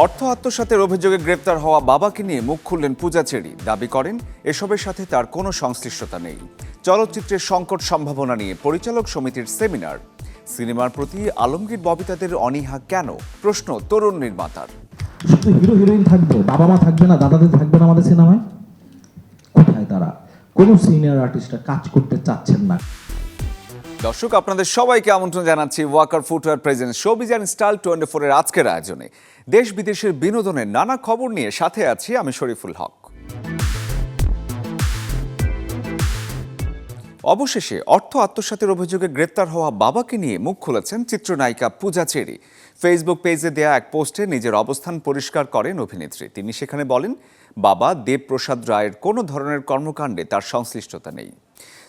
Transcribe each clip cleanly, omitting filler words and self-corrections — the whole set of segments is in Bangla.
অর্থ আত্মসাতের অভিযোগে গ্রেপ্তার হওয়া বাবাকে নিয়ে মুখ খুললেন পূজা চেরি। দাবি করেন এসবের সাথে তার কোনো সংশ্লিষ্টতা নেই। চলচ্চিত্রের সংকট সম্ভাবনা নিয়ে পরিচালক সমিতির সেমিনার। সিনেমার প্রতি আলমগীর ববিতাদের অনীহা কেন, প্রশ্ন তরুণ নির্মাতার। শুধু হিরো হিরোইন থাকবে, বাবা মা থাকবে না, দাদাদের থাকবে না আমাদের সিনেমায়? কোথায় তারা? কোনো সিনিয়র আর্টিস্টরা কাজ করতে চাচ্ছেন না। দর্শক, আপনাদের সবাইকে আমন্ত্রণ জানাচ্ছি Walker footwear presence showbiz and style 24 এর আজকের আয়োজনে। দেশ বিদেশের বিনোদনের নানা খবর নিয়ে সাথে আছি আমি শরীফুল হক। অবশেষে অর্থ আত্মসাতের অভিযোগে গ্রেপ্তার হওয়া বাবাকে নিয়ে মুখ খুলেছেন চিত্রনায়িকা পূজা চেরি। ফেসবুক পেজে দেয়া এক পোস্টে নিজের অবস্থান পরিষ্কার করেন অভিনেত্রী। তিনি সেখানে বলেন, বাবা দেবপ্রসাদ রায়ের কোনো ধরনের কর্মকাণ্ডে তার সংশ্লিষ্টতা নেই।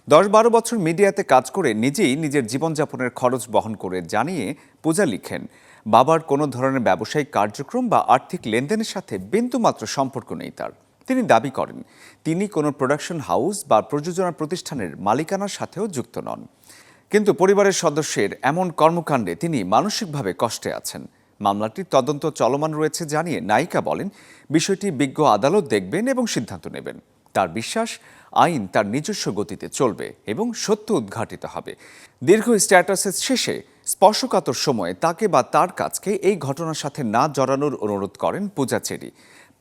10-12 বছর মিডিয়াতে কাজ করে নিজেই নিজের জীবনযাপনের খরচ বহন করে জানিয়ে পূজা লিখেন, বাবার কোনো ধরনের ব্যবসায়িক কার্যক্রম বা আর্থিক লেনদেনের সাথে বিন্দুমাত্র সম্পর্ক নেই তার। তিনি দাবি করেন তিনি কোনো প্রোডাকশন হাউস বা প্রযোজনা প্রতিষ্ঠানের মালিকানার সাথেও যুক্ত নন। কিন্তু পরিবারের সদস্যের এমন কর্মকাণ্ডে তিনি মানসিকভাবে কষ্টে আছেন। মামলাটির তদন্ত চলমান রয়েছে জানিয়ে নায়িকা বলেন, বিষয়টি বিজ্ঞ আদালত দেখবেন এবং সিদ্ধান্ত নেবেন। তার বিশ্বাস, আইন তার নিজস্ব গতিতে চলবে এবং সত্য উদ্ঘাটিত হবে। দীর্ঘ স্ট্যাটাসের শেষে স্পর্শকাতর সময়ে তাকে বা তার কাজকে এই ঘটনার সাথে না জড়ানোর অনুরোধ করেন পূজা চেরি।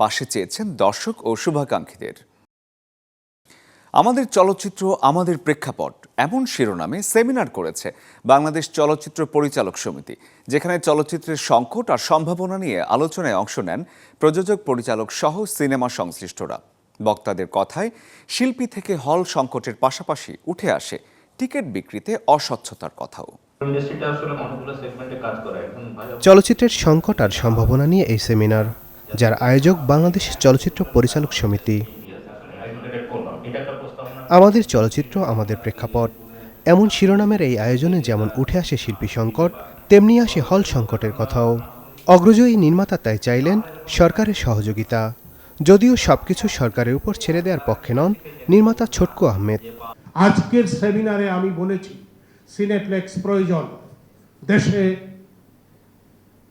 পাশে চেয়েছেন দর্শক ও শুভাকাঙ্ক্ষীদের। আমাদের চলচ্চিত্র, আমাদের প্রেক্ষাপট এমন শিরোনামে সেমিনার করেছে বাংলাদেশ চলচ্চিত্র পরিচালক সমিতি, যেখানে চলচ্চিত্রের সংকট আর সম্ভাবনা নিয়ে আলোচনায় অংশ নেন প্রযোজক, পরিচালক সহ সিনেমা সংশ্লিষ্টরা। বক্তাদের কথায় শিল্পী থেকে হল সংকটের পাশাপাশি উঠে আসে টিকিট বিক্রিতে অস্বচ্ছতার কথাও। চলচ্চিত্রের সংকট আর সম্ভাবনা নিয়ে এই সেমিনার, যার আয়োজক বাংলাদেশ চলচ্চিত্র পরিচালক সমিতি। আমাদের চলচ্চিত্র, আমাদের প্রেক্ষাপট এমন শিরোনামের এই আয়োজনে যেমন উঠে আসে শিল্পী সংকট, তেমনি আসে হল সংকটের কথাও। অগ্রজয়ী নির্মাতা তাই চাইলেন সরকারের সহযোগিতা, যদিও সবকিছু সরকারের উপর ছেড়ে দেওয়ার পক্ষে নন নির্মাতা ছোটকু আহমেদ। আজকের সেমিনারে আমি বলেছি, সিনেপ্লেক্স প্রয়োজন। দেশে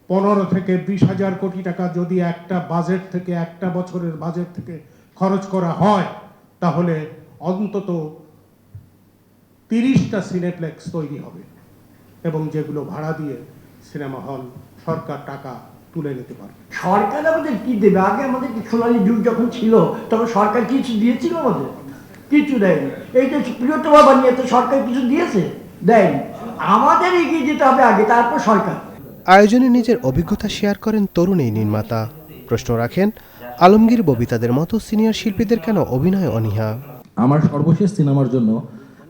15 থেকে 20 হাজার কোটি টাকা যদি একটা বাজেট থেকে, একটা বছরের বাজেট থেকে খরচ করা হয়, তাহলে অন্তত 30টা সিনেপ্লেক্স তৈরি হবে এবং যেগুলো ভাড়া দিয়ে সিনেমা হল সরকার টাকা তুলে নিতে পারবে। সরকার আমাদের কি দেবে? আগে আমাদের সোনালী যুগ যখন ছিল তখন সরকার কিছু দিয়েছিল? আমাদের কিছু দেয়নি। এই যে প্রিয়তমা বানিয়েছে, সরকার কিছু দিয়েছে? দেয়নি। আমাদের এগিয়ে যেতে হবে আগে, তারপর সরকার। আয়োজনে নিজের অভিজ্ঞতা শেয়ার করেন তরুণ এই নির্মাতা। প্রশ্ন রাখেন, আলমগীর ববিতাদের মতো সিনিয়র শিল্পীদের কেন অভিনয় অনীহা? আমার সর্বশেষ সিনেমার জন্য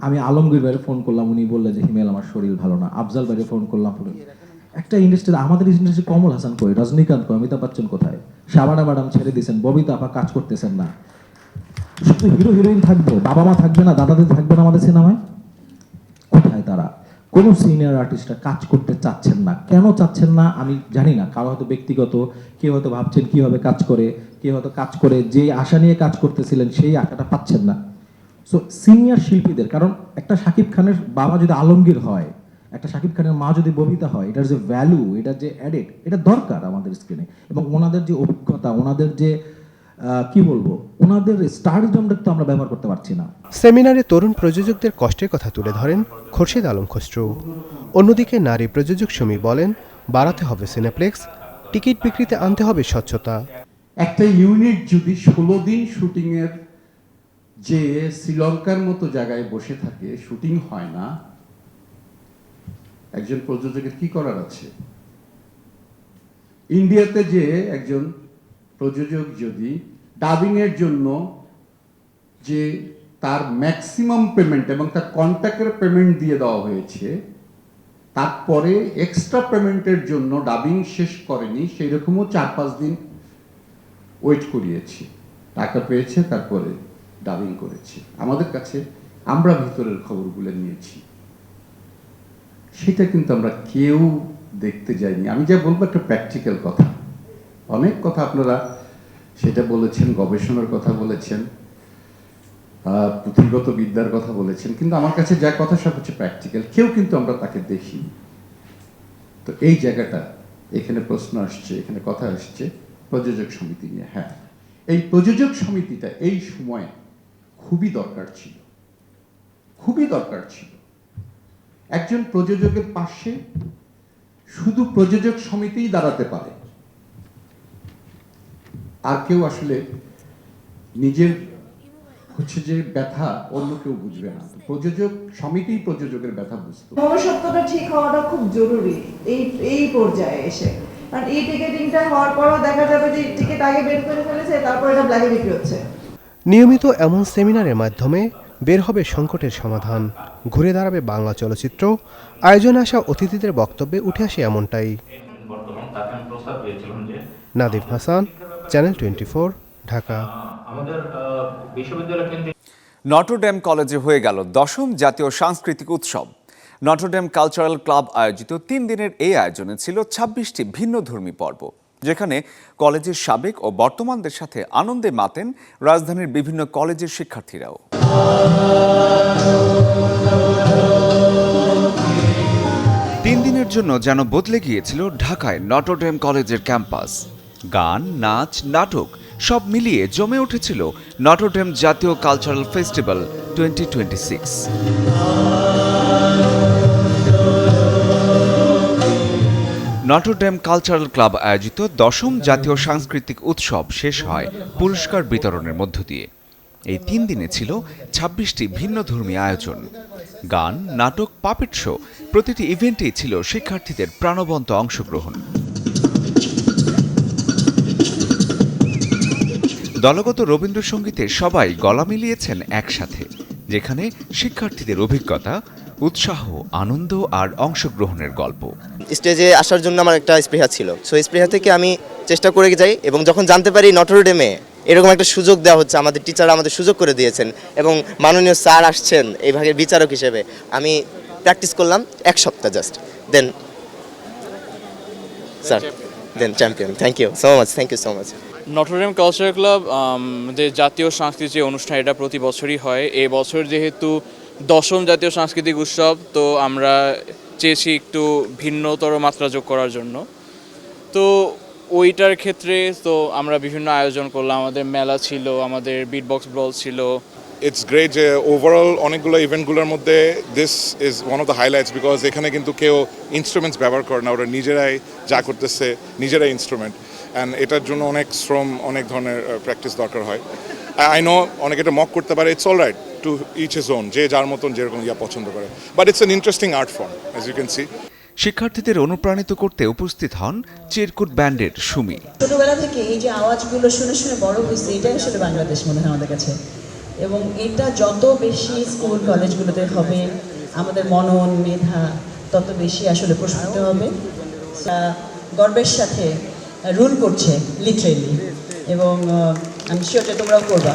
আমি আলমগীর ভাইয়ের ফোন করলাম, উনি বললেন যে হিমেল আমার শরীর ভালো না। আফজাল ভাইয়ের ফোন করলাম, একটা ইন্ডাস্ট্রি, আমাদের ইন্ডাস্ট্রি কমল হাসান কই, রজনীকান্ত কই, অমিতাভ বচ্চন কোথায়, শাবানা ম্যাডাম ছেড়ে দিয়েছেন, ববিতা আপা কাজ করতেছেন না। শুধু হিরো হিরোইন থাকবে, বাবা মা থাকবে না, দাদাদের থাকবে না আমাদের সিনেমায়? কোথায় তারা? কোনো সিনিয়র আর্টিস্টরা কাজ করতে চাচ্ছেন না। কেন চাচ্ছেন না আমি জানি না। কারো হয়তো ব্যক্তিগত, কেউ হয়তো ভাবছেন কিভাবে কাজ করে, কেউ হয়তো কাজ করে যে আশা নিয়ে কাজ করতেছিলেন সেই আশাটা পাচ্ছেন না। সো সিনিয়র শিল্পীদের, কারণ একটা শাকিব খানের বাবা যদি আলমগীর হয়, একটা শাকিব খানের মা যদি ববিতা হয়, এটার যে ভ্যালু, এটার যে অ্যাডেড, এটা দরকার আমাদের স্ক্রিনে। এবং ওনাদের যে অভিজ্ঞতা, ওনাদের যে কি বলবো, ওনাদের স্টারডমটা তো আমরা ব্যবহার করতে পারছি না। সেমিনারে তরুণ প্রযোজকদের কষ্টের কথা তুলে ধরেন খোরশেদ আলম খসরু। অন্যদিকে নারী প্রযোজক সমী বলেন, বাড়াতে হবে সিনেপ্লেক্স, টিকিট বিক্রিতে আনতে হবে স্বচ্ছতা। একটা ইউনিট যদি 16 দিন শুটিংয়ের যে শ্রীলঙ্কার মতো জায়গায় বসে থাকে, শুটিং হয় না, একজন প্রযোজকের কি করার আছে? ইন্ডিয়াতে যে একজন প্রযোজক যদি ডাবিং এর জন্য যে তার ম্যাক্সিমাম পেমেন্ট এবং তার কন্ট্রাক্টের পেমেন্ট দিয়ে দেওয়া হয়েছে, তারপরে এক্সট্রা পেমেন্টের জন্য ডাবিং শেষ করেনি, সেই রকমও 4-5 দিন ওয়েট করিয়েছি, টাকা পেয়েছে, তারপরে ডাবিং করেছে আমাদের কাছে। আমরা ভিতরের খবরগুলো নিয়েছি, সেটা কিন্তু আমরা কেউ দেখতে যাইনি। আমি যা বলবো একটা প্র্যাকটিক্যাল কথা, অনেক কথা আপনারা সেটা বলেছেন, গবেষণার কথা বলেছেন, পুঁথিগত বিদ্যার কথা বলেছেন, কিন্তু আমার কাছে যা কথা সব হচ্ছে প্র্যাকটিক্যাল। কেউ কিন্তু আমরা তাকে দেখি। তো এই জায়গাটা এখানে প্রশ্ন আসছে, এখানে কথা আসছে প্রযোজক সমিতি নিয়ে। হ্যাঁ, এই প্রযোজক সমিতিটা এই সময়ে খুবই দরকার ছিল, খুবই দরকার ছিল। একজন প্রযোজকের পাশে শুধু প্রযোজক সমিতিই দাঁড়াতে পারে, আর কেউ আসলে নিজের হচ্ছে যে ব্যথা অন্য কেউ বুঝবে না। প্রযোজক সমিতি প্রযোজকের ব্যথা বুঝতো। মনুষ্যত্বটা ঠিক হওয়াটা খুব জরুরি এই পর্যায়ে এসে, কারণ এই টিকেটিংটা হওয়ার পরও দেখা যাবে যে টিকিট আগে বের করে ফেলেছে, তারপর এটা ব্ল্যাকে বিক্রি হচ্ছে। নিয়মিত এমন সেমিনারের মাধ্যমে বের হবে সংকটের সমাধান, ঘুরে দাঁড়াবে বাংলা চলচ্চিত্র। আয়োজনে আসা অতিথিদের বক্তব্যে উঠে আসে এমনটাই। নাদিম হাসান, চ্যানেল 24, ঢাকা। নটরডেম কলেজে হয়ে গেল 10ম জাতীয় সাংস্কৃতিক উৎসব। নটরডেম কালচারাল ক্লাব আয়োজিত 3 দিনের এই আয়োজনে ছিল 26টি ভিন্নধর্মী পর্ব, যেখানে কলেজের সাবেক ও বর্তমানদের সাথে আনন্দে মাতেন রাজধানীর বিভিন্ন কলেজের শিক্ষার্থীরাও। 3 দিনের জন্য যেন বদলে গিয়েছিল ঢাকায় নটরডেম কলেজের ক্যাম্পাস। গান, নাচ, নাটক সব মিলিয়ে জমে উঠেছিল নটরডেম জাতীয় cultural festival 2026। Notre Dame cultural club আয়োজিত 10ম জাতীয় সাংস্কৃতিক উৎসব শেষ হয় পুরস্কার বিতরণের মধ্য দিয়ে। এই 3 দিনে ছিল 26টি ভিন্নধর্মী আয়োজন, গান, নাটক, পাপেট শো। প্রতিটি ইভেন্টেই ছিল শিক্ষার্থীদের প্রাণবন্ত অংশগ্রহণ। দলগত রবীন্দ্রসঙ্গীতে সবাই গলা মিলিয়েছেন একসাথে, যেখানে শিক্ষার্থীদের অভিজ্ঞতা, উৎসাহ, আনন্দ আর অংশগ্রহণের গল্প। স্টেজে আসার জন্য আমার একটা স্পৃহা ছিল, সো স্পৃহা থেকে আমি চেষ্টা করে যাই, এবং যখন জানতে পারি নটরডেমে এরকম একটা সুযোগ দেওয়া হচ্ছে, আমাদের টিচাররা আমাদের সুযোগ করে দিয়েছেন এবং মাননীয় স্যার আসছেন এই ভাগের বিচারক হিসেবে, আমি প্র্যাকটিস করলাম 1 সপ্তাহ just, then sir then champion. Thank you so much, thank you so much. Notre Dame cultural club যে জাতীয় সাংস্কৃতিক অনুষ্ঠান, এটা প্রতি বছরই হয়। এই বছর যেহেতু 10ম জাতীয় সাংস্কৃতিক উৎসব, তো আমরা চেয়েছি একটু ভিন্নতর মাত্রা যোগ করার জন্য। তো ওইটার ক্ষেত্রে তো আমরা বিভিন্ন আয়োজন করলাম, আমাদের মেলা ছিল, আমাদের বিটবক্স ব্রল ছিল। ইটস গ্রেট যে ওভারঅল অনেকগুলো ইভেন্টগুলোর মধ্যে this is one of the highlights, because এখানে কিন্তু কেউ ইনস্ট্রুমেন্টস ব্যবহার করে না, ওরা নিজেরাই যা করতেছে নিজেরাই ইনস্ট্রুমেন্ট, অ্যান্ড এটার জন্য অনেক শ্রম, অনেক ধরনের প্র্যাকটিস দরকার হয়। আই নো অনেকে এটা মক করতে পারে, it's all right, to each is own, যে যার মতন যেরকম পছন্দ করে, but it's an interesting art form as you can see. শিক্ষার্থীদের অনুপ্রাণিত করতে উপস্থিত হন চিরকুট ব্যান্ডের সুমি। ছোটবেলা থেকে এই যে আওয়াজগুলো শুনে শুনে বড় হয়েছে, এটাই আসলে বাংলাদেশ মনে হয় আমাদের কাছে, এবং এটা যত বেশি স্কুল কলেজগুলোতে হবে, আমাদের মনন মেধা তত বেশি আসলে প্রস্ফুটিত হবে। গর্বের সাথে রুল করছে লিটারেলি, এবং আমি শিওর যে তোমরাও করবা।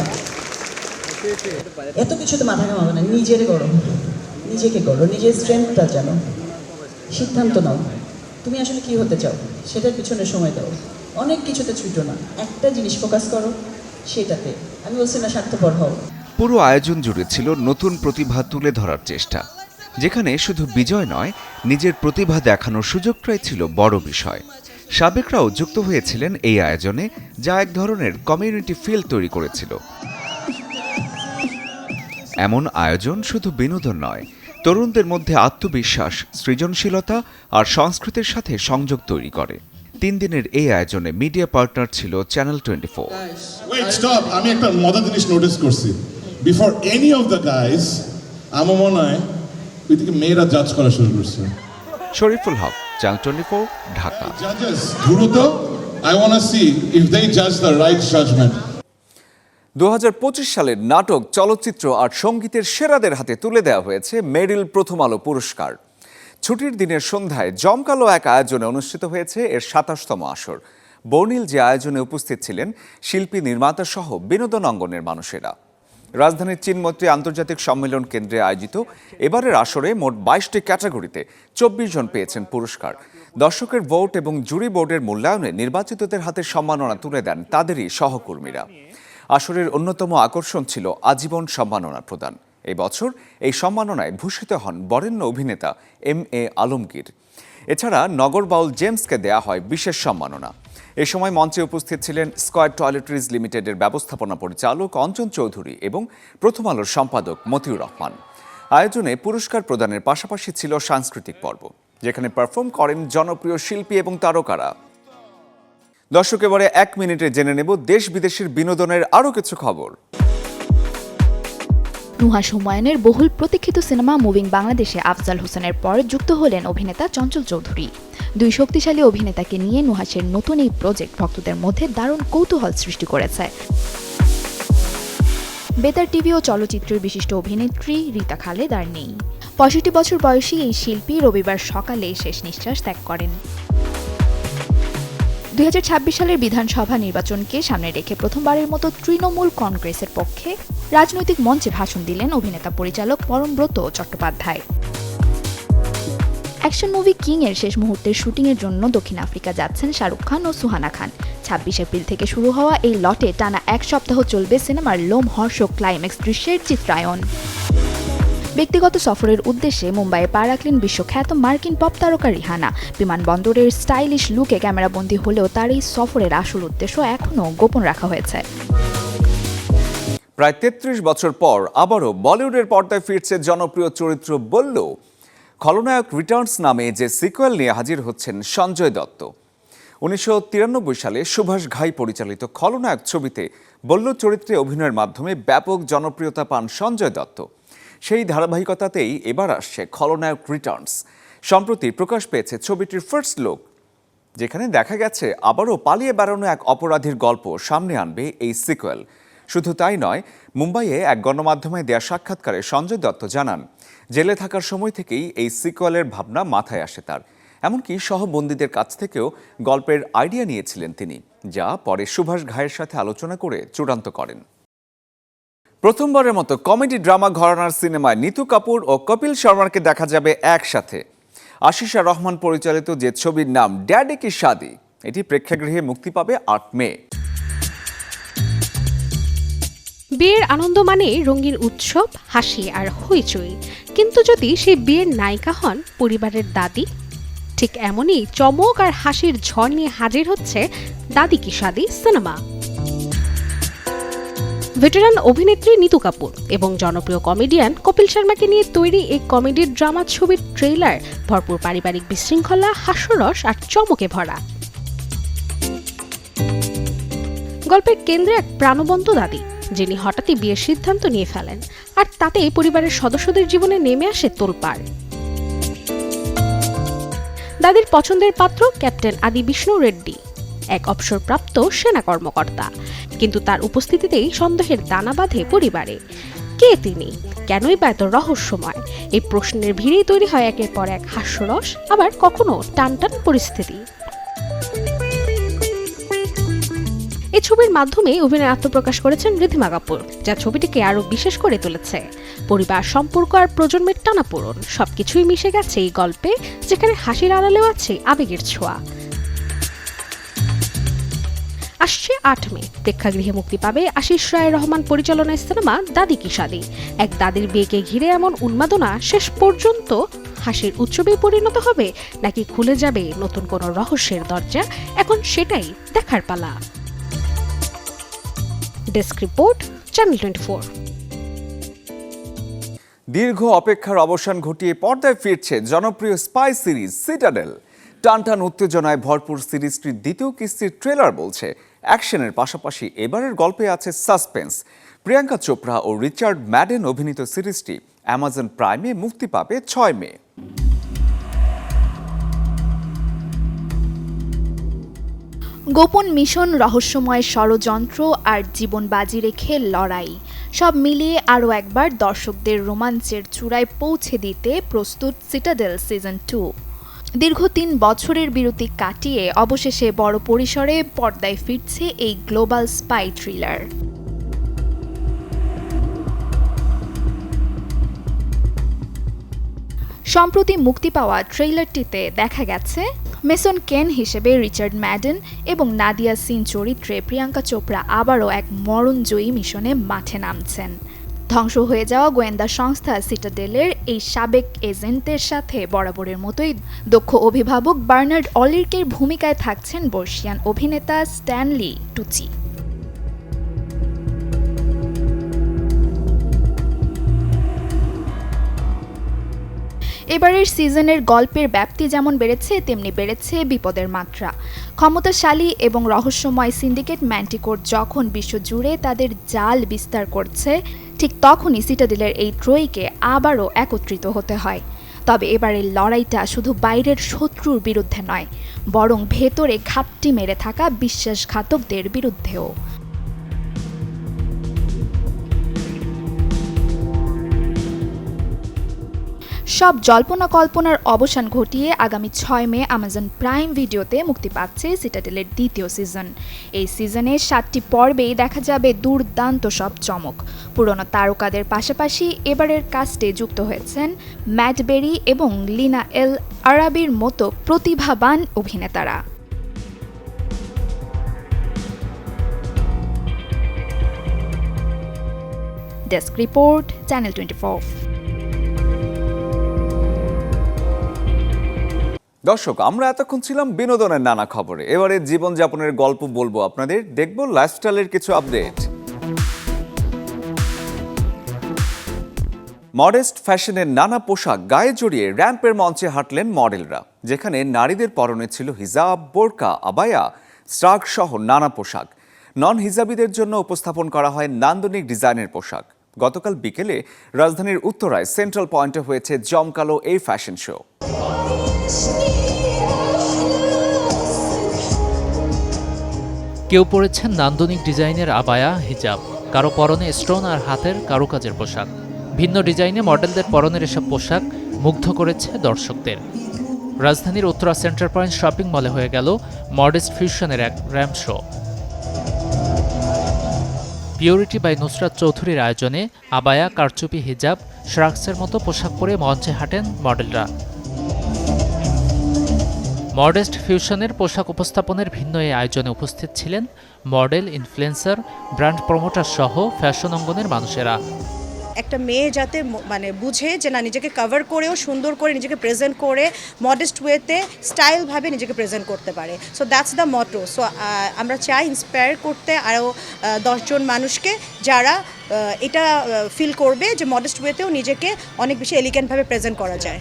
এত কিছুতে মাথা ঘামাবে না, নিজের করো, নিজেকে করো, নিজের স্ট্রেংথটা জানো, সিদ্ধান্ত নাও তুমি আসলে কি হতে চাও, সেটার পিছনে সময় দাও, অনেক কিছুতে ছুটো না, একটা জিনিস ফোকাস করো সেটাতে। আমি বলছি না স্বার্থপর হও। পুরো আয়োজন জুড়ে ছিল নতুন প্রতিভা তুলে ধরার চেষ্টা, যেখানে শুধু বিজয় নয়, নিজের প্রতিভা দেখানোর সুযোগটাই ছিল বড় বিষয়। সাবেকরাও যুক্ত হয়েছিলেন এই আয়োজনে, যা এক ধরনের কমিউনিটি ফিল তৈরি করেছিল। এমন আয়োজন শুধু বিনোদন নয়, তরুণদের মধ্যে আত্মবিশ্বাস, সৃজনশীলতা আর সংস্কৃতির সাথে সংযোগ তৈরি করে। 3 দিনের এই আয়োজনে মিডিয়া পার্টনার ছিল চ্যানেল 24। আমি একটা মজার জিনিস নোটিস করছি, before any of the guys আমার মনে হয় ওইদিকে মেয়েরা জাজ করা শুরু করছে। শরীফুল হক, চ্যানেল 24, ঢাকা। জাজেস দ্রুত, I want to see if they জাজ দ্য রাইট জাজমেন্ট। 2025 সালের নাটক, চলচ্চিত্র আর সঙ্গীতের সেরাদের হাতে তুলে দেওয়া হয়েছে মেরিল প্রথম আলো পুরস্কার। ছুটির দিনের সন্ধ্যায় জমকালো এক আয়োজনে অনুষ্ঠিত হয়েছে এর 27তম আসর। বর্ণিল যে আয়োজনে উপস্থিত ছিলেন শিল্পী, নির্মাতা সহ বিনোদন অঙ্গনের মানুষেরা। রাজধানীর চিনমৈত্রী আন্তর্জাতিক সম্মেলন কেন্দ্রে আয়োজিত এবারের আসরে মোট 22টি ক্যাটাগরিতে 24 জন পেয়েছেন পুরস্কার। দর্শকের ভোট এবং জুরি বোর্ডের মূল্যায়নে নির্বাচিতদের হাতে সম্মাননা তুলে দেন তাদেরই সহকর্মীরা। আসরের অন্যতম আকর্ষণ ছিল আজীবন সম্মাননা প্রদান। এই বছর এই সম্মাননায় ভূষিত হন বরেণ্য অভিনেতা MA আলমগীর। এছাড়া নগর বাউল জেমসকে দেয়া হয় বিশেষ সম্মাননা। এ সময় মঞ্চে উপস্থিত ছিলেন স্কয়ার টয়লেটরিজ লিমিটেডের ব্যবস্থাপনা পরিচালক অঞ্জন চৌধুরী এবং প্রথম আলোর সম্পাদক মতিউর রহমান। আয়োজনে পুরস্কার প্রদানের পাশাপাশি ছিল সাংস্কৃতিক পর্ব, যেখানে পারফর্ম করেন জনপ্রিয় শিল্পী এবং তারকারা। দর্শক, এবারে 1 মিনিটে জেনে নেব দেশ বিদেশের বিনোদনের আরও কিছু খবর। নুহাস হুমায়ুনের বহুল প্রতীক্ষিত সিনেমা মুভিং বাংলাদেশে আফজাল হোসেনের পর যুক্ত হলেন অভিনেতা চঞ্চল চৌধুরী। দুই শক্তিশালী অভিনেতাকে নিয়ে নুহাসের নতুন এই প্রজেক্ট ভক্তদের মধ্যে দারুণ কৌতূহল সৃষ্টি করেছে। বেতার টিভি ও চলচ্চিত্রের বিশিষ্ট অভিনেত্রী রীতা খালেদ আর নেই। 65 বছর বয়সী এই শিল্পী রবিবার সকালে শেষ নিঃশ্বাস ত্যাগ করেন। 2026 সালের বিধানসভা নির্বাচনকে সামনে রেখে প্রথমবারের মতো তৃণমূল কংগ্রেসের পক্ষে রাজনৈতিক মঞ্চে ভাষণ দিলেন অভিনেতা পরিচালক Parambrata Chattopadhyay. Action movie king এর শেষ মুহূর্তের শুটিংয়ের জন্য দক্ষিণ আফ্রিকা যাচ্ছেন শাহরুখ খান ও সুহানা খান। 26 এপ্রিল থেকে শুরু হওয়া এই লটে টানা 1 সপ্তাহ চলবে সিনেমার লোমহর্ষক ক্লাইম্যাক্স দৃশ্যের চিত্রায়ন। ব্যক্তিগত সফরের উদ্দেশ্যে মুম্বাইয়ে পা রাখলেন বিশ্বখ্যাত মার্কিন পপ তারকা রিহানা। বিমানবন্দরের স্টাইলিশ লুকে ক্যামেরাবন্দী হলেও তার এই সফরের আসল উদ্দেশ্য এখনও গোপন রাখা হয়েছে। প্রায় 33 বছর পর আবারও বলিউডের পর্দায় ফিরছে জনপ্রিয় চরিত্র বল্লু। খলনায়ক রিটার্নস নামে যে সিকুয়েল নিয়ে হাজির হচ্ছেন সঞ্জয় দত্ত। 1993 সালে সুভাষ ঘাই পরিচালিত খলনায়ক ছবিতে বল্লু চরিত্রে অভিনয়ের মাধ্যমে ব্যাপক জনপ্রিয়তা পান সঞ্জয় দত্ত। সেই ধারাবাহিকতাতেই এবার আসছে খলনায়ক রিটার্নস। সম্প্রতি প্রকাশ পেয়েছে ছবিটির ফার্স্ট লুক, যেখানে দেখা গেছে আবারও পালিয়ে বেড়ানো এক অপরাধীর গল্প সামনে আনবে এই সিকুয়েল। শুধু তাই নয়, মুম্বাইয়ে এক গণমাধ্যমে দেয়া সাক্ষাৎকারে সঞ্জয় দত্ত জানান, জেলে থাকার সময় থেকেই এই সিকুয়েলের ভাবনা মাথায় আসে তার। এমনকি সহবন্দীদের কাছ থেকেও গল্পের আইডিয়া নিয়েছিলেন তিনি, যা পরে সুভাষ ঘাইয়ের সাথে আলোচনা করে চূড়ান্ত করেন। প্রথমবারের মতো কমেডি ড্রামা ঘরানার সিনেমায় নিতু কাপুর ও কপিল শর্মাকে দেখা যাবে একসাথে। আশিসা রহমান পরিচালিত যে ছবির নাম ড্যাডি কি শাদি, এটি প্রেক্ষাগৃহে মুক্তি পাবে 8 মে। বিয়ের আনন্দ মানে রঙিন উৎসব, হাসি আর হইচই, কিন্তু যদি সেই বিয়ের নায়িকা হন পরিবারের দাদি, ঠিক এমনই চমক আর হাসির ঝড় নিয়ে হাজির হচ্ছে দাদি কি শাদি সিনেমা। ভেটেরান অভিনেত্রী নিতু কাপুর এবং জনপ্রিয় কমেডিয়ান কপিল শর্মাকে নিয়ে তৈরি এই কমেডি ড্রামা ছবির ট্রেইলার ভরপুর পারিবারিক বিশৃঙ্খলা, হাস্যরস আর চমকে ভরা। গল্পের কেন্দ্রে এক প্রাণবন্ত দাদি, যিনি হঠাৎই বিয়ের সিদ্ধান্ত নিয়ে ফেলেন, আর তাতে পরিবারের সদস্যদের জীবনে নেমে আসে তোলপাড়। দাদির পছন্দের পাত্র ক্যাপ্টেন আদি বিষ্ণু রেড্ডি, এক অবসরপ্রাপ্ত সেনা কর্মকর্তা, কিন্তু তার উপস্থিতিতেই সন্দেহের দানা বাঁধে পরিবারে। কে তিনি, কেনই বা এত রহস্যময়? এই প্রশ্নের ভিড়েই তৈরি হয় একের পর এক হাস্যরস, আবার কখনো টানটান পরিস্থিতি। এই ছবির মাধ্যমে অভিনয় আত্মপ্রকাশ করেছেন ঋদ্ধিমা কাপুর, যা ছবিটিকে আরো বিশেষ করে তুলেছে। পরিবার, সম্পর্ক আর প্রজন্মের টানাপোড়েন সবকিছুই মিশে গেছে এই গল্পে, যেখানে হাসির আড়ালেও আছে আবেগের ছোঁয়া। আসছে 8 মে প্রেক্ষাগৃহে মুক্তি পাবে আশিস রায় রহমান পরিচালনায় সিনেমা দাদি কি শাদি। এক দাদির বিয়েকে ঘিরে এমন উন্মাদনা শেষ পর্যন্ত হাসির উৎসবে পরিণত হবে, নাকি খুলে যাবে নতুন কোনো রহস্যের দরজা, এখন সেটাই দেখার পালা। Desk report, channel 24। দীর্ঘ অপেক্ষার অবসান ঘটিয়ে পর্দায় ফিরছে জনপ্রিয় স্পাই সিরিজ সিটাডেল। টানটান উত্তেজনায় ভরপুর সিরিজটির দ্বিতীয় কিস্তির ট্রেলার বলছে অ্যাকশনের পাশাপাশি এবারের গল্পে আছে সাসপেন্স। প্রিয়াঙ্কা চোপড়া ও রিচার্ড ম্যাডেন অভিনীত সিরিজটি অ্যামাজন প্রাইমে মুক্তি পাবে 6 মে। গোপন মিশন, রহস্যময় ষড়যন্ত্র আর জীবন বাজি রেখে লড়াই, সব মিলিয়ে আরও একবার দর্শকদের রোমাঞ্চের চূড়ায় পৌঁছে দিতে প্রস্তুত সিটাডেল সিজন 2। দীর্ঘ 3 বছরের বিরতি কাটিয়ে অবশেষে বড় পরিসরে পর্দায় ফিরছে এই গ্লোবাল স্পাই থ্রিলার। সম্প্রতি মুক্তি পাওয়া ট্রেইলারটিতে দেখা গেছে মেসন কেন হিসেবে রিচার্ড ম্যাডেন এবং নাদিয়া সিন চরিত্রে প্রিয়াঙ্কা চোপড়া আবারও এক মরণজয়ী মিশনে মাঠে নামছেন। ধ্বংস হয়ে যাওয়া গোয়েন্দা সংস্থা সিটাডেলের এই সাবেক এজেন্টের সাথে বরাবরের মতোই দক্ষ অভিভাবক বার্নার্ড অলিরকের ভূমিকায় থাকছেন বর্ষিয়ান অভিনেতা স্ট্যানলি টুচি। এবারের সিজনের গল্পের ব্যাপ্তি যেমন বেড়েছে তেমনি বেড়েছে বিপদের মাত্রা। ক্ষমতাশালী এবং রহস্যময় সিন্ডিকেট ম্যান্টিকোর যখন বিশ্বজুড়ে তাদের জাল বিস্তার করছে, ঠিক তখনই সিটাডেলের এই ত্রয়ীকে আবারও একত্রিত হতে হয়। তবে এবারের লড়াইটা শুধু বাইরের শত্রুর বিরুদ্ধে নয়, বরং ভেতরে ঘাপটি মেরে থাকা বিশ্বাসঘাতকদের বিরুদ্ধেও। সব জল্পনা কল্পনার অবসান ঘটিয়ে আগামী 6 মে অ্যামাজন প্রাইম ভিডিওতে মুক্তি পাচ্ছে সিটাডেলের দ্বিতীয় সিজন। এই সিজনে 7টি পর্বেই দেখা যাবে দুর্দান্ত সব চমক। পুরনো তারকাদের পাশাপাশি এবারের কাস্টে যুক্ত হয়েছেন ম্যাট বেরি এবং লিনা এল আরাবির মতো প্রতিভাবান অভিনেতারা। Desk report, channel 24। দর্শক, আমরা এতক্ষণ ছিলাম বিনোদনের নানা খবরে। এবারে জীবনযাপনের গল্প বলবো আপনাদের, দেখব লাইফস্টাইলের কিছু আপডেট। মডেস্ট ফ্যাশনের নানা পোশাক গায়ে জড়িয়ে র্যাম্পের মঞ্চে হাঁটলেন মডেলরা, যেখানে নারীদের পরনে ছিল হিজাব, বোরকা, আবায়া, স্টার্ক সহ নানা পোশাক। নন হিজাবিদের জন্য উপস্থাপন করা হয় নান্দনিক ডিজাইনের পোশাক। গতকাল বিকেলে রাজধানীর উত্তরায় সেন্ট্রাল পয়েন্টে হয়েছে জমকালো এই ফ্যাশন শো। কেউ পরেছেন নান্দনিক ডিজাইনের আবায়া, হিজাব, কারো পরনে স্টোন আর হাতের কারুকাজের পোশাক। ভিন্ন ডিজাইনে মডেলদের পরনের এসব পোশাক মুগ্ধ করেছে দর্শকদের। রাজধানীর উত্তরা সেন্ট্রাল পয়েন্ট শপিং মলে হয়ে গেল মডেস্ট ফিউশনের এক ramp show. Purity by Nusrat চৌধুরীর আয়োজনে আবায়া, কারচুপি, হিজাব, শ্রাক্সের মতো পোশাক পরে মঞ্চে হাঁটেন মডেলরা। মডেস্ট ফিউশনের পোশাক উপস্থাপনের ভিন্ন এই আয়োজনে উপস্থিত ছিলেন মডেল, ইনফ্লুয়েন্সার, ব্র্যান্ড প্রমোটার সহ ফ্যাশন অঙ্গনের মানুষেরা। একটা মেয়ে যাতে বুঝে যে না, নিজেকে কভার করেও সুন্দর করে নিজেকে প্রেজেন্ট করে মডেস্ট ওয়েতে স্টাইলভাবে নিজেকে প্রেজেন্ট করতে পারে। So that's the motto. So আমরা চাই ইন্সপায়ার করতে আরও 10 জন মানুষকে, যারা এটা ফিল করবে যে মডেস্ট ওয়েতেও নিজেকে অনেক বেশি এলিগেন্টভাবে প্রেজেন্ট করা যায়।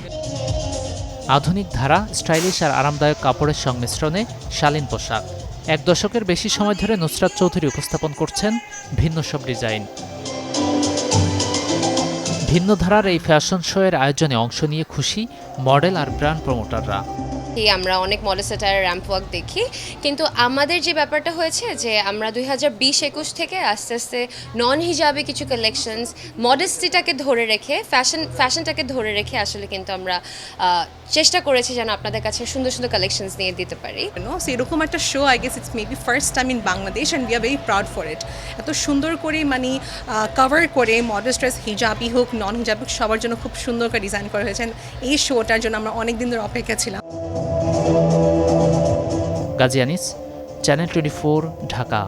আধুনিক ধারা, স্টাইলিশ আর আরামদায়ক কাপড়ের সংমিশ্রণে শালীন পোশাক। 1 দশকের বেশি সময় ধরে নুসরাত চৌধুরী উপস্থাপন করছেন ভিন্ন সব ডিজাইন। ভিন্ন ধারার এই ফ্যাশন শো এর আয়োজনে অংশ নিয়ে খুশি মডেল আর ব্র্যান্ড প্রমোটাররা। আমরা অনেক মডেস্ট অ্যাটায়ার র্যাম্প ওয়াক দেখি, কিন্তু আমাদের যে ব্যাপারটা হয়েছে যে আমরা 2020-21 থেকে আস্তে আস্তে নন হিজাবে কিছু কালেকশনস, মডেস্টিটাকে ধরে রেখে, ফ্যাশনটাকে ধরে রেখে আসলে কিন্তু আমরা চেষ্টা করেছি যেন আপনাদের কাছে সুন্দর সুন্দর কালেকশনস নিয়ে দিতে পারি। এরকম একটা show I guess it's maybe first time in Bangladesh and we are very proud for it. এত সুন্দর করে মানে কভার করে মডেস্ট ড্রেস, হিজাবি হোক নন হিজাবি হোক, সবার জন্য খুব সুন্দর করে ডিজাইন করা হয়েছে। এই শোটার জন্য আমরা অনেক দিন ধরে অপেক্ষা ছিলাম। গাজী আনিস, চ্যানেল 24, ঢাকা।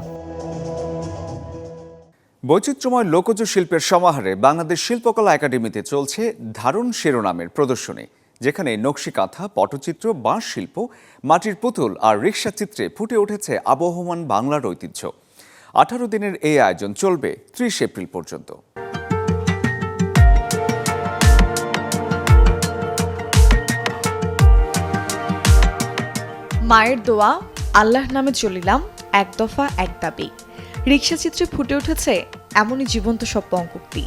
বৈচিত্র্যময় লোকজ শিল্পের সমাহারে বাংলাদেশ শিল্পকলা একাডেমিতে চলছে ধারণ শিরোনামের প্রদর্শনী, যেখানে নকশি কাঁথা, পটচিত্র, বাঁশ শিল্প, মাটির পুতুল আর রিক্সা চিত্রে ফুটে উঠেছে আবহমান বাংলার ঐতিহ্য। 18 দিনের এই আয়োজন চলবে 30 এপ্রিল পর্যন্ত। মায়ের দোয়া, আল্লাহর নামে চলিলাম, এক দফা এক দাবি। রিক্সা চিত্রে ফুটে উঠেছে এমনই জীবন্ত সব পঙ্ক্তি।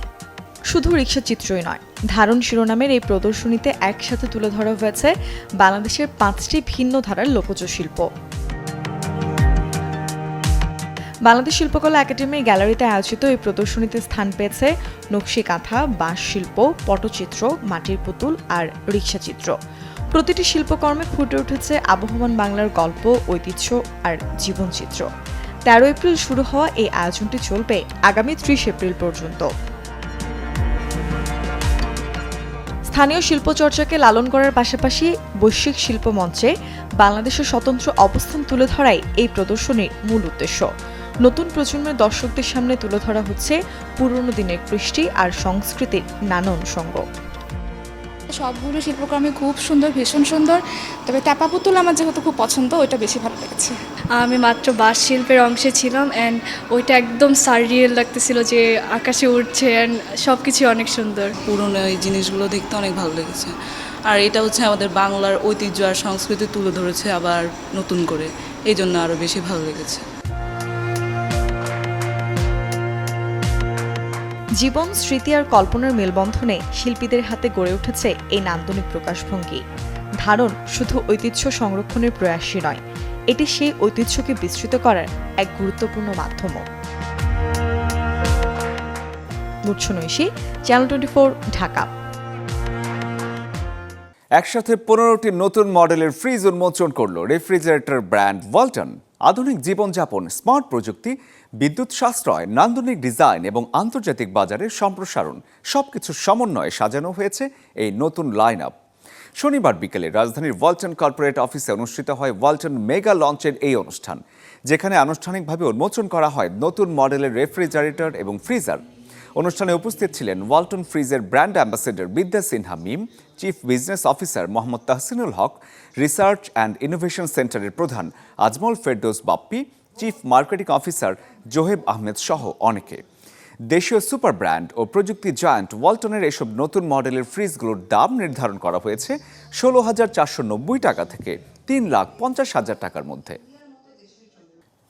শুধু রিক্সা চিত্রই নয়, ধারণ শিরোনামের এই প্রদর্শনীতে একসাথে তুলে ধরা হয়েছে বাংলাদেশের 5টি ভিন্ন ধারার লোকজ শিল্প। বাংলাদেশ শিল্পকলা একাডেমির গ্যালারিতে আয়োজিত এই প্রদর্শনীতে স্থান পেয়েছে নকশি কাঁথা, বাঁশ শিল্প, পটচিত্র, মাটির পুতুল আর রিক্সা চিত্র। প্রতিটি শিল্পকর্মে ফুটে উঠেছে আবহমান বাংলার গল্প, ঐতিহ্য আর জীবনচিত্র। 13 এপ্রিল শুরু হওয়া এই আয়োজনটি চলবে আগামী 30 এপ্রিল পর্যন্ত। স্থানীয় শিল্পচর্চাকে লালন করার পাশাপাশি বৈশ্বিক শিল্প মঞ্চে বাংলাদেশের স্বতন্ত্র অবস্থান তুলে ধরাই এই প্রদর্শনীর মূল উদ্দেশ্য। নতুন প্রজন্মের দর্শকদের সামনে তুলে ধরা হচ্ছে পুরনো দিনের কৃষ্টি আর সংস্কৃতির নানা অনুষঙ্গ। সবগুলো শিল্পকর্মে খুব সুন্দর, ভীষণ সুন্দর। তবে ট্যাপা পুতুল আমার যেহেতু খুব পছন্দ, ওইটা বেশি ভালো লেগেছে। আমি মাত্র বাঁশ শিল্পের অংশে ছিলাম অ্যান্ড ওইটা একদম সাররিয়েল লাগতেছিল, যে আকাশে উঠছে অ্যান্ড সব কিছু অনেক সুন্দর। পুরনো এই জিনিসগুলো দেখতে অনেক ভালো লেগেছে। আর এটা হচ্ছে আমাদের বাংলার ঐতিহ্য আর সংস্কৃতি তুলে ধরেছে আবার নতুন করে, এই জন্য আরও বেশি ভালো লেগেছে। জীবন, স্মৃতি আর কল্পনার মেলবন্ধনে শিল্পীদের হাতে গড়ে উঠেছে এই নান্দনিক প্রকাশভঙ্গি। ধারণ শুধু ঐতিহ্য সংরক্ষণের প্রয়াসই নয়, এটি সেই ঐতিহ্যকে বিস্তৃত করার এক গুরুত্বপূর্ণ মাধ্যমও। মুর্ছন ঐশী, চ্যানেল 24, ঢাকা। একসাথে 15টি নতুন মডেলের ফ্রিজ উন্মোচন করল রেফ্রিজারেটর ব্র্যান্ড ওয়ালটন। আধুনিক জীবনযাপন, স্মার্ট প্রযুক্তি, বিদ্যুৎ সাশ্রয়, নান্দনিক ডিজাইন এবং আন্তর্জাতিক বাজারের সম্প্রসারণ সবকিছুর সমন্বয়ে সাজানো হয়েছে এই নতুন লাইন আপ। শনিবার বিকেলে রাজধানীর ওয়ালটন কর্পোরেট অফিসে অনুষ্ঠিত হয় ওয়ালটন মেগা লঞ্চের এই অনুষ্ঠান, যেখানে আনুষ্ঠানিকভাবে উন্মোচন করা হয় নতুন মডেলের রেফ্রিজারেটর এবং ফ্রিজার। অনুষ্ঠানে উপস্থিত ছিলেন ওয়ালটন ফ্রিজের brand ambassador Vidya Sinha Mim, chief business officer Mohammad Tahsinul Haque, research and innovation সেন্টারের প্রধান Azmal Ferdous Bappi, chief marketing officer Zoheb Ahmed সহ অনেকে। দেশীয় সুপার ব্র্যান্ড ও প্রযুক্তি জায়ান্ট ওয়ালটনের এসব নতুন মডেলের ফ্রিজগুলোর দাম নির্ধারণ করা হয়েছে 16,490 টাকা থেকে 3,50,000 টাকার মধ্যে।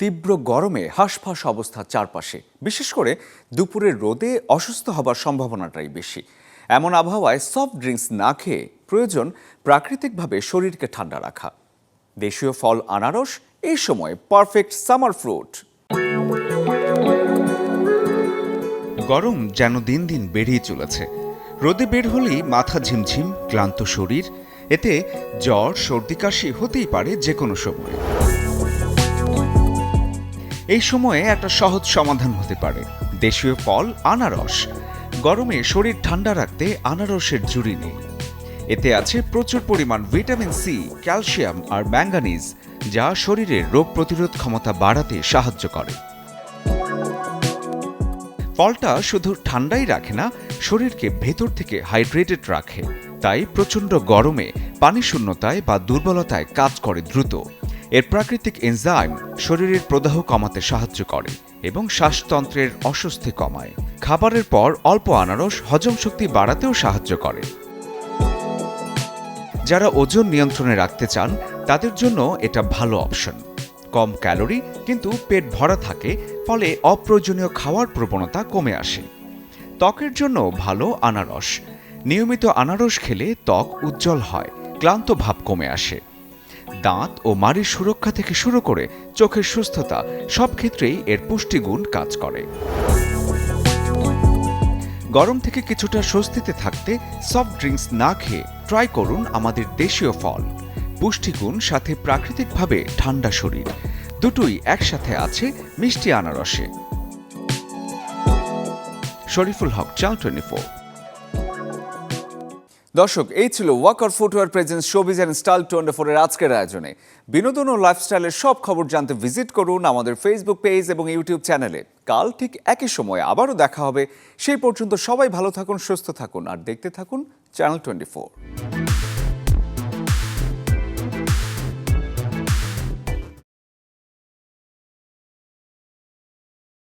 তীব্র গরমে হাঁসফাঁস অবস্থা চারপাশে, বিশেষ করে দুপুরের রোদে অসুস্থ হবার সম্ভাবনাটাই বেশি। এমন আবহাওয়ায় সফট ড্রিঙ্কস না খেয়ে প্রয়োজন প্রাকৃতিকভাবে শরীরকে ঠান্ডা রাখা। দেশীয় ফল আনারস এই সময় পারফেক্ট সামার ফ্রুট। গরম যেন দিন দিন বেড়েই চলেছে। রোদে বের হলেই মাথা ঝিমঝিম, ক্লান্ত শরীর, এতে জ্বর, সর্দি, কাশি হতেই পারে যে কোনো সময়। এই সময়ে একটা সহজ সমাধান হতে পারে দেশীয় ফল আনারস। গরমে শরীর ঠান্ডা রাখতে আনারসের জুড়ি নেই। এতে আছে প্রচুর পরিমাণ ভিটামিন সি, ক্যালসিয়াম আর ম্যাঙ্গানিজ, যা শরীরের রোগ প্রতিরোধ ক্ষমতা বাড়াতে সাহায্য করে। ফলটা শুধু ঠান্ডাই রাখে না, শরীরকে ভেতর থেকে হাইড্রেটেড রাখে। তাই প্রচণ্ড গরমে পানি শূন্যতায় বা দুর্বলতায় কাজ করে দ্রুত। এর প্রাকৃতিক এনজাইম শরীরের প্রদাহ কমাতে সাহায্য করে এবং শ্বাসতন্ত্রের অস্বস্তি কমায়। খাবারের পর অল্প আনারস হজম শক্তি বাড়াতেও সাহায্য করে। যারা ওজন নিয়ন্ত্রণে রাখতে চান তাদের জন্য এটা ভালো অপশন। কম ক্যালোরি কিন্তু পেট ভরা থাকে, ফলে অপ্রয়োজনীয় খাওয়ার প্রবণতা কমে আসে। ত্বকের জন্য ভালো আনারস। নিয়মিত আনারস খেলে ত্বক উজ্জ্বল হয়, ক্লান্ত ভাব কমে আসে। দাঁত ও মাড়ির সুরক্ষা থেকে শুরু করে চোখের সুস্থতা, সব ক্ষেত্রেই এর পুষ্টিগুণ কাজ করে। গরম থেকে কিছুটা স্বস্তিতে থাকতে সফট ড্রিঙ্কস না খেয়ে ট্রাই করুন আমাদের দেশীয় ফল। পুষ্টিগুণ সাথে প্রাকৃতিকভাবে ঠান্ডা শরীর, দুটোই একসাথে আছে মিষ্টি আনারসে। শরীফুল হক, চ্যানেল 24। দর্শক, এই ছিল Walker footwear presence showbiz and style 24 এর আজকের আয়োজনে। বিনোদন ও লাইফস্টাইলের সব খবর জানতে ভিজিট করুন আমাদের ফেসবুক পেজ এবং ইউটিউব চ্যানেলে। কাল ঠিক একই সময়ে আবারও দেখা হবে। সেই পর্যন্ত সবাই ভালো থাকুন, সুস্থ থাকুন আর দেখতে থাকুন চ্যানেল 24।